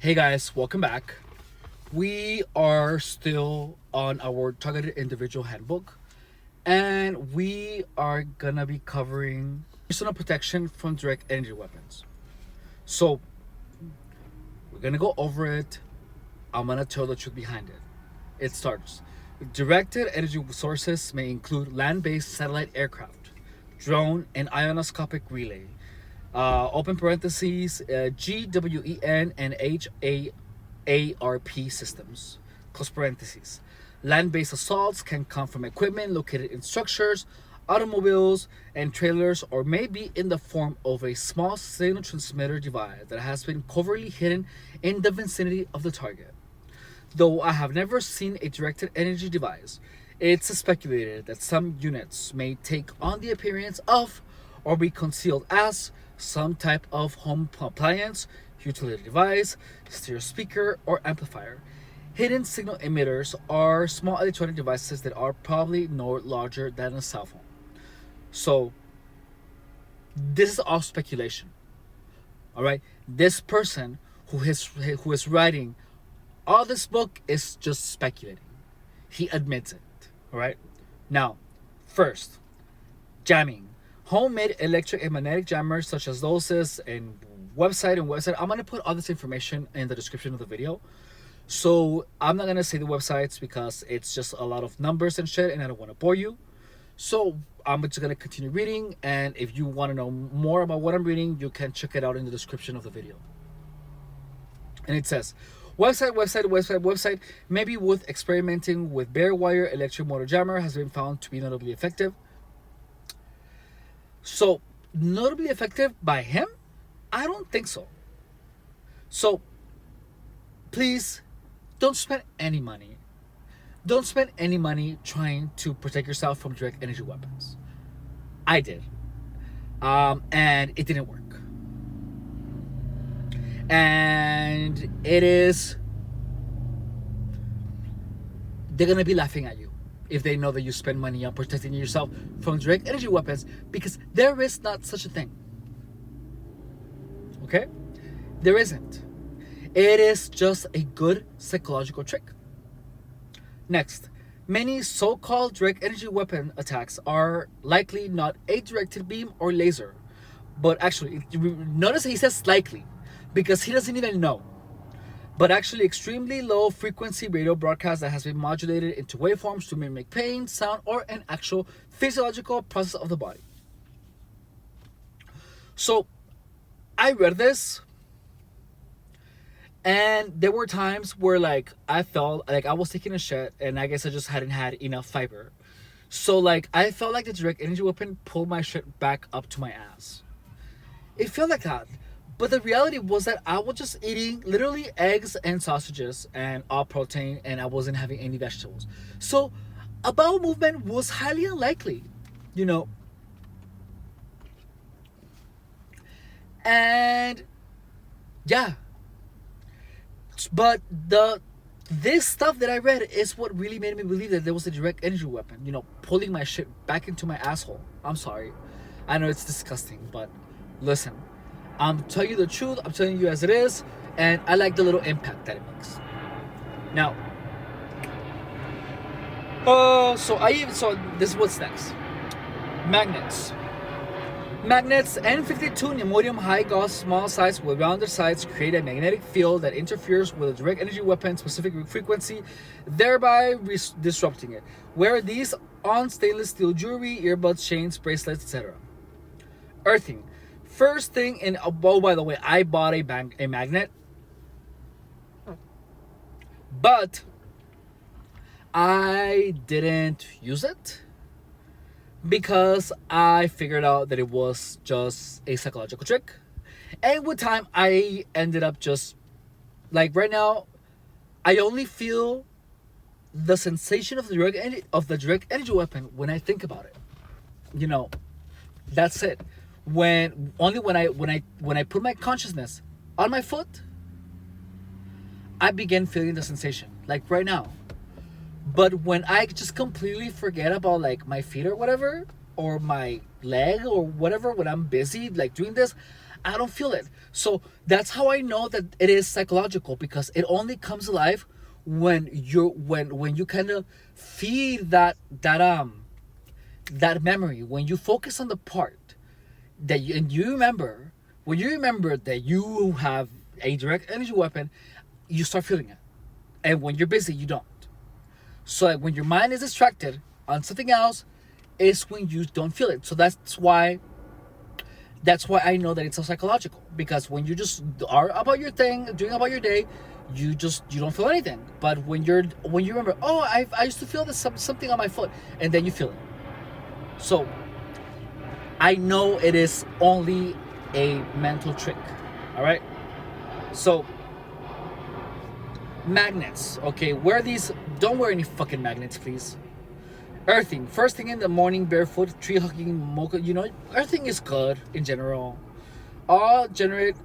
Hey guys, welcome back. We are still on our targeted individual handbook, and we are gonna be covering personal protection from direct energy weapons. So, we're gonna go over it. I'm gonna tell the truth behind it. It starts. Directed energy sources may include land based satellite aircraft, drone, and ionoscopic relay. Open parentheses, GWEN and HAARP systems, close parentheses. Land based assaults can come from equipment located in structures, automobiles, and trailers, or may be in the form of a small signal transmitter device that has been covertly hidden in the vicinity of the target. Though I have never seen a directed energy device, it's speculated that some units may take on the appearance of or be concealed as some type of home appliance, utility device, stereo speaker, or amplifier. Hidden signal emitters are small electronic devices that are probably no larger than a cell phone. So, this is all speculation. All right, this person who is writing all this book is just speculating. He admits it. All right. Now, first, jamming. Homemade electric and magnetic jammers such as those and website. I'm gonna put all this information in the description of the video. So I'm not gonna say the websites because it's just a lot of numbers and shit, and I don't want to bore you. So I'm just gonna continue reading, and if you want to know more about what I'm reading, you can check it out in the description of the video. And it says, website, maybe with experimenting with bare wire electric motor jammer has been found to be notably effective. So, notably effective by him? I don't think so. So, please, don't spend any money. Don't spend any money trying to protect yourself from direct energy weapons. I did. And it didn't work. And they're gonna be laughing at you if they know that you spend money on protecting yourself from direct energy weapons, because there is not such a thing. Okay? There isn't. It is just a good psychological trick. Next, many so-called direct energy weapon attacks are likely not a directed beam or laser, but actually, notice he says likely, because he doesn't even know. But actually extremely low frequency radio broadcast that has been modulated into waveforms to mimic pain, sound, or an actual physiological process of the body. So I read this, and there were times where like I felt like I was taking a shit, and I guess I just hadn't had enough fiber. So like I felt like the direct energy weapon pulled my shit back up to my ass. It felt like that. But the reality was that I was just eating literally eggs and sausages and all protein, and I wasn't having any vegetables. So a bowel movement was highly unlikely, you know. And yeah. But this stuff that I read is what really made me believe that there was a direct energy weapon, you know, pulling my shit back into my asshole. I'm sorry. I know it's disgusting, but listen. I'm telling you the truth. I'm telling you as it is, and I like the little impact that it makes. Now, so this is what's next. Magnets. Magnets N52 pneumonium high Gauss small size with rounded sides create a magnetic field that interferes with a direct energy weapon specific frequency, thereby disrupting it. Wear these on stainless steel jewelry, earbuds, chains, bracelets, etc. Earthing. First thing oh, by the way, I bought a magnet, but I didn't use it because I figured out that it was just a psychological trick. And with time, I ended up just like right now, I only feel the sensation of the direct energy weapon when I think about it. You know, that's it. When I put my consciousness on my foot, I begin feeling the sensation, like right now. But when I just completely forget about like my feet or whatever, or my leg or whatever, when I'm busy like doing this, I don't feel it. So that's how I know that it is psychological, because it only comes alive when you kind of feed that memory, when you focus on the part that you, and you remember, when you remember that you have a direct energy weapon, you start feeling it. And when you're busy, you don't. So like, when your mind is distracted on something else, is when you don't feel it. So that's why I know that it's so psychological, because when you just are about your thing, doing about your day, you don't feel anything. But when you remember, oh, I used to feel this something on my foot, and then you feel it. So I know it is only a mental trick. All right. So magnets. Okay, wear these. Don't wear any fucking magnets, please. Earthing. First thing in the morning, barefoot, tree hugging, mocha. Earthing is good in general. All generate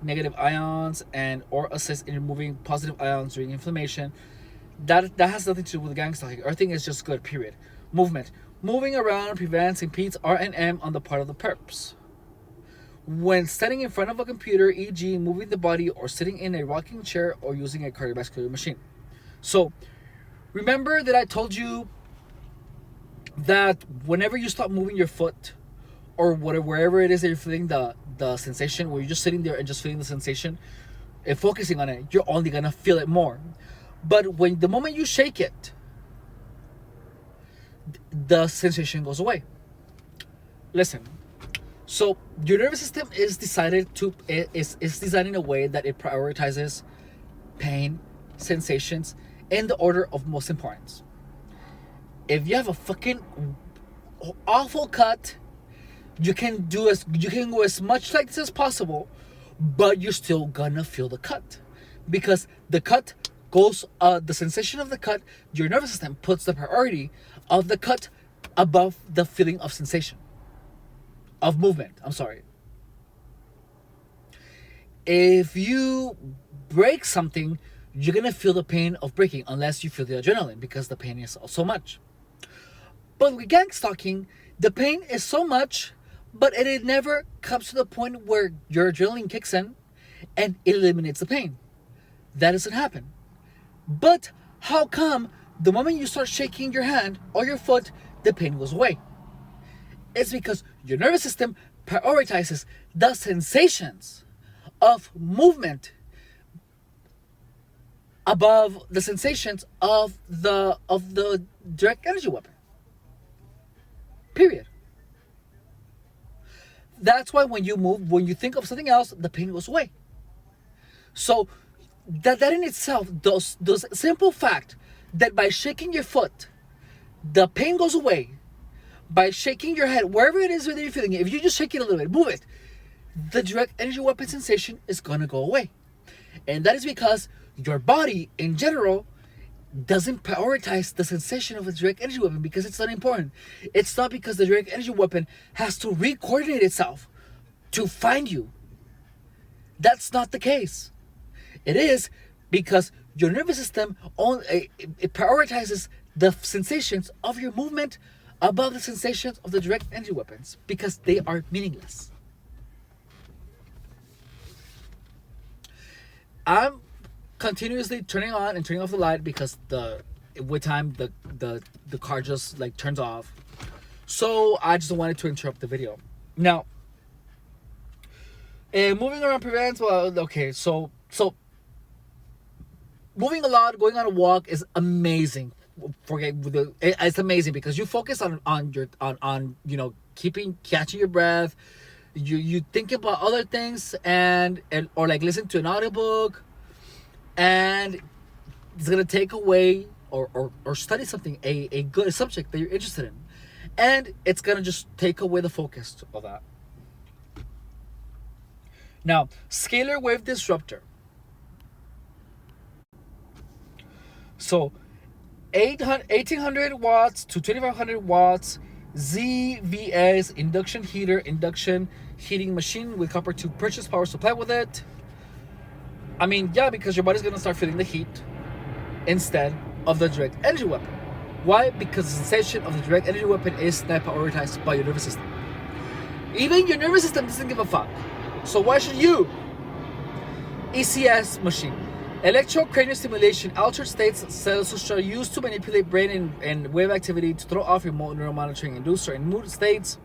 negative ions and or assist in removing positive ions during inflammation. That has nothing to do with gangstalking. Earthing is just good. Period. Movement. Moving around prevents impedes R&M on the part of the perps. When standing in front of a computer, e.g., moving the body or sitting in a rocking chair or using a cardiovascular machine. So, remember that I told you that whenever you stop moving your foot, or whatever, wherever it is that you're feeling the sensation, where you're just sitting there and just feeling the sensation and focusing on it, you're only gonna feel it more. But the moment you shake it, the sensation goes away. Listen. So your nervous system is designed in a way that it prioritizes pain, sensations, in the order of most importance. If you have a fucking awful cut, you can go as much like this as possible, but you're still gonna feel the cut, because the cut goes the sensation of the cut. Your nervous system puts the priority of the cut above the feeling of sensation. Of movement, I'm sorry. If you break something, you're gonna feel the pain of breaking, unless you feel the adrenaline, because the pain is so much. But with gangstalking, the pain is so much, but it never comes to the point where your adrenaline kicks in and it eliminates the pain. That doesn't happen. But how come the moment you start shaking your hand or your foot, the pain goes away? It's because your nervous system prioritizes the sensations of movement above the sensations of the direct energy weapon. Period. That's why when you move, when you think of something else, the pain goes away. So that in itself, those simple fact that by shaking your foot, the pain goes away. By shaking your head, wherever it is that you're feeling it, if you just shake it a little bit, move it, the direct energy weapon sensation is gonna go away. And that is because your body in general doesn't prioritize the sensation of a direct energy weapon, because it's not important. It's not because the direct energy weapon has to re-coordinate itself to find you. That's not the case. It is because your nervous system it prioritizes the sensations of your movement above the sensations of the direct energy weapons, because they are meaningless. I'm continuously turning on and turning off the light, because with time the car just like turns off. So I just wanted to interrupt the video. Now, moving around prevents. Well, okay, so moving a lot, going on a walk is amazing. It's amazing because you focus on catching your breath. You think about other things and or like listen to an audiobook, and it's gonna take away or study something, a good subject that you're interested in, and it's gonna just take away the focus of that. Now, scalar wave disruptor. So 1800 watts to 2500 watts ZVS induction heating machine with copper tube purchase power supply with it. I mean, yeah, because your body's gonna start feeling the heat instead of the direct energy weapon. Why? Because the sensation of the direct energy weapon is not prioritized by your nervous system. Even your nervous system doesn't give a fuck. So why should you? ECS machine. Electrocranial stimulation, altered states cells which are used to manipulate brain and wave activity to throw off remote neural monitoring, induce certain mood states.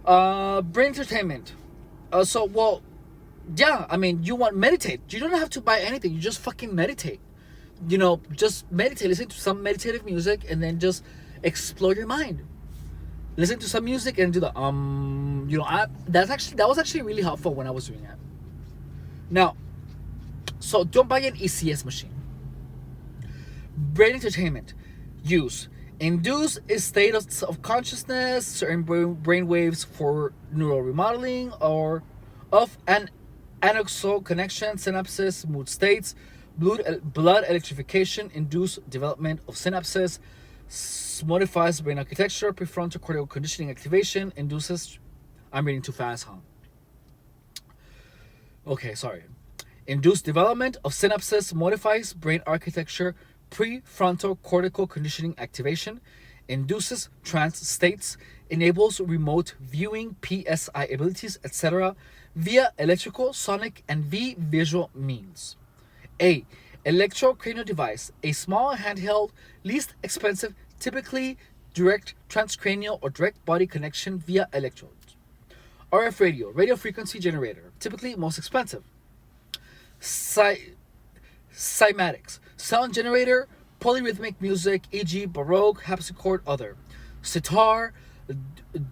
Brain entertainment. Yeah, I mean, you want meditate. You don't have to buy anything. You just fucking meditate. Just meditate. Listen to some meditative music and then just explore your mind. Listen to some music and do the that was actually really helpful when I was doing that. Now, so don't buy an ECS machine. Brain entertainment. Use. Induce a state of consciousness, certain brain waves for neural remodeling or of an anoxyl connection, synapses, mood states, blood electrification, induce development of synapses, modifies brain architecture, prefrontal cortical conditioning activation, induces. I'm reading too fast, huh? Okay, sorry. Induce development of synapses, modifies brain architecture, prefrontal cortical conditioning activation, induces trance states, enables remote viewing, PSI abilities, etc., via electrical, sonic, and visual means. A. Electrocranial device, a small handheld, least expensive, typically direct transcranial or direct body connection via electrodes. RF radio, radio frequency generator, typically most expensive. Cymatics, sound generator, polyrhythmic music, e.g. Baroque, harpsichord, other. Sitar,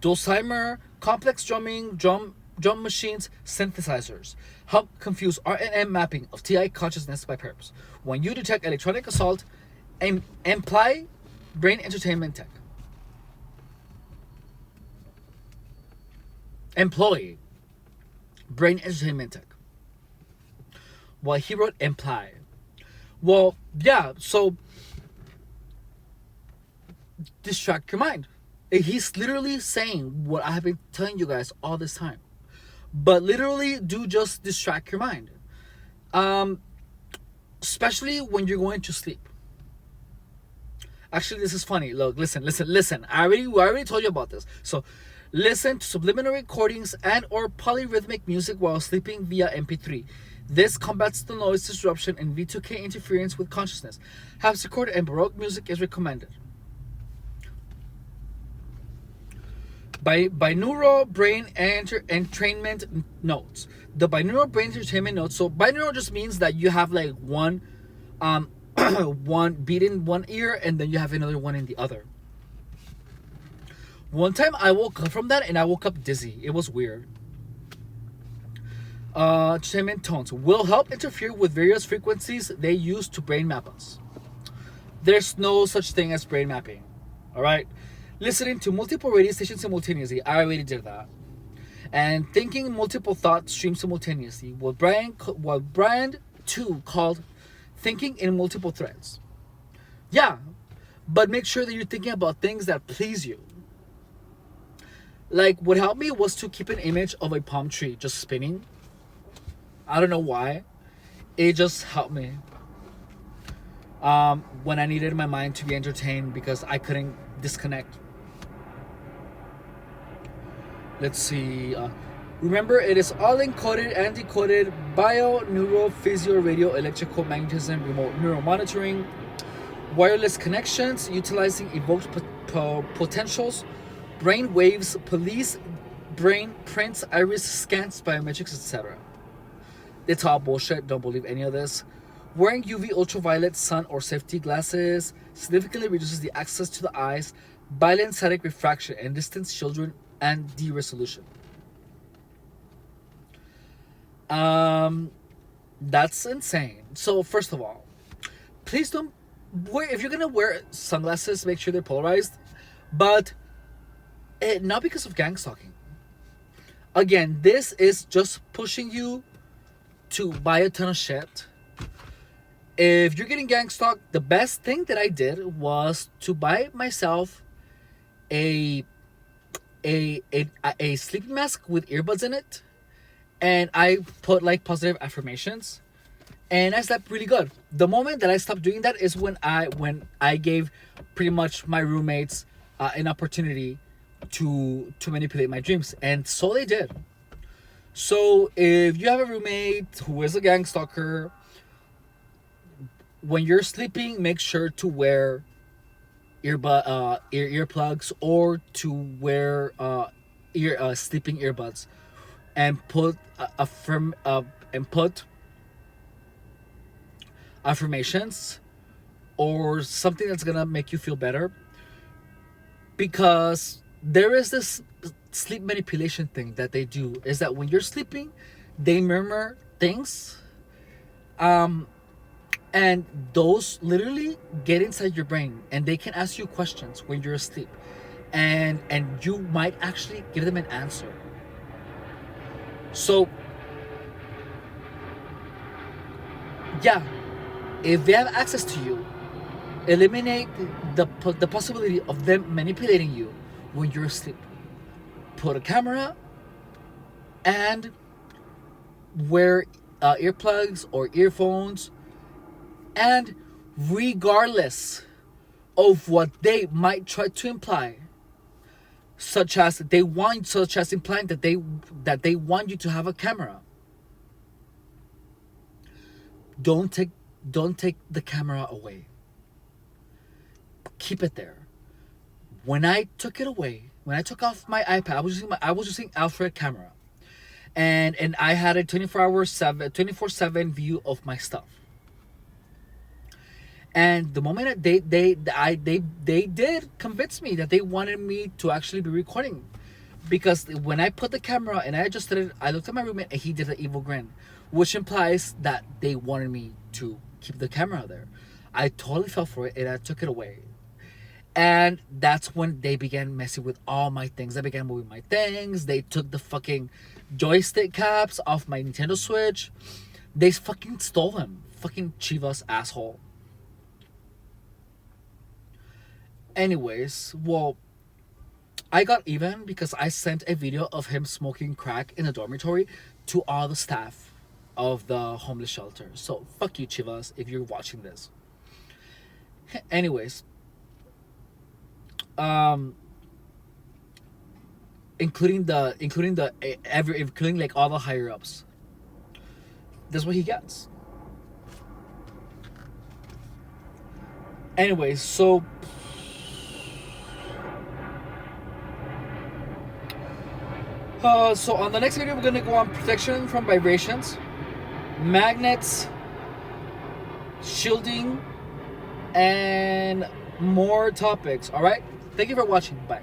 dulcimer, complex drum machines, synthesizers. Help confuse RNN mapping of TI consciousness by perps. When you detect electronic assault, imply brain entertainment tech. Employee, brain entertainment tech. Well, he wrote imply. Well, yeah, so distract your mind. He's literally saying what I have been telling you guys all this time. But literally do just distract your mind. Especially when you're going to sleep. Actually, this is funny. Look, listen. I already told you about this. So, listen to subliminal recordings and or polyrhythmic music while sleeping via MP3. This combats the noise disruption and V2K interference with consciousness. Harpsichord and Baroque music is recommended. Binaural brain entrainment notes. The binaural brain entertainment notes. So binaural just means that you have like one one beat in one ear and then you have another one in the other. One time I woke up from that and I woke up dizzy. It was weird. Entertainment tones will help interfere with various frequencies they use to brain map us. There's no such thing as brain mapping. Alright? Listening to multiple radio stations simultaneously. I already did that. And thinking multiple thought streams simultaneously. What Brand 2 called thinking in multiple threads. Yeah, but make sure that you're thinking about things that please you. Like, what helped me was to keep an image of a palm tree just spinning. I don't know why. It just helped me. When I needed my mind to be entertained because I couldn't disconnect. Let's see. Remember, it is all encoded and decoded bio, neural, physio, radio, electrical, magnetism, remote neural monitoring, wireless connections, utilizing evoked potentials, brain waves, police, brain prints, iris scans, biometrics, etc. It's all bullshit. Don't believe any of this. Wearing UV ultraviolet sun or safety glasses significantly reduces the access to the eyes, bilensatic refraction, and distance children and de-resolution. That's insane. So first of all, please don't wear, if you're gonna wear sunglasses, make sure they're polarized, but not because of gangstalking. Again, this is just pushing you to buy a ton of shit. If you're getting gangstalked, the best thing that I did was to buy myself a sleeping mask with earbuds in it, and I put like positive affirmations, and I slept really good. The moment that I stopped doing that is when I gave pretty much my roommates an opportunity to manipulate my dreams, and so they did. So if you have a roommate who is a gang stalker, when you're sleeping, make sure to wear earplugs, or to wear sleeping earbuds, and put and put affirmations or something that's gonna make you feel better, because there is this sleep manipulation thing that they do, is that when you're sleeping, they murmur things, and those literally get inside your brain, and they can ask you questions when you're asleep, and you might actually give them an answer. So yeah, if they have access to you, eliminate the possibility of them manipulating you when you're asleep. Put a camera and wear earplugs or earphones, and regardless of what they might try to imply, such as implying that they want you to have a camera, don't take the camera away. Keep it there. When I took it away, when I took off my iPad, I was using Alfred camera, and I had a 24/7 view of my stuff. And the moment that they did convince me that they wanted me to actually be recording, because when I put the camera and I adjusted it, I looked at my roommate and he did an evil grin, which implies that they wanted me to keep the camera there. I totally fell for it and I took it away. And that's when they began messing with all my things. They began moving my things. They took the fucking joystick caps off my Nintendo Switch. They fucking stole them. Fucking Chivas asshole. Anyways, well, I got even because I sent a video of him smoking crack in the dormitory to all the staff of the homeless shelter. So fuck you, Chivas, if you're watching this. Anyways, including like all the higher ups. That's what he gets. Anyways, so on the next video, we're gonna go on protection from vibrations, magnets, shielding, and more topics. All right. Thank you for watching. Bye.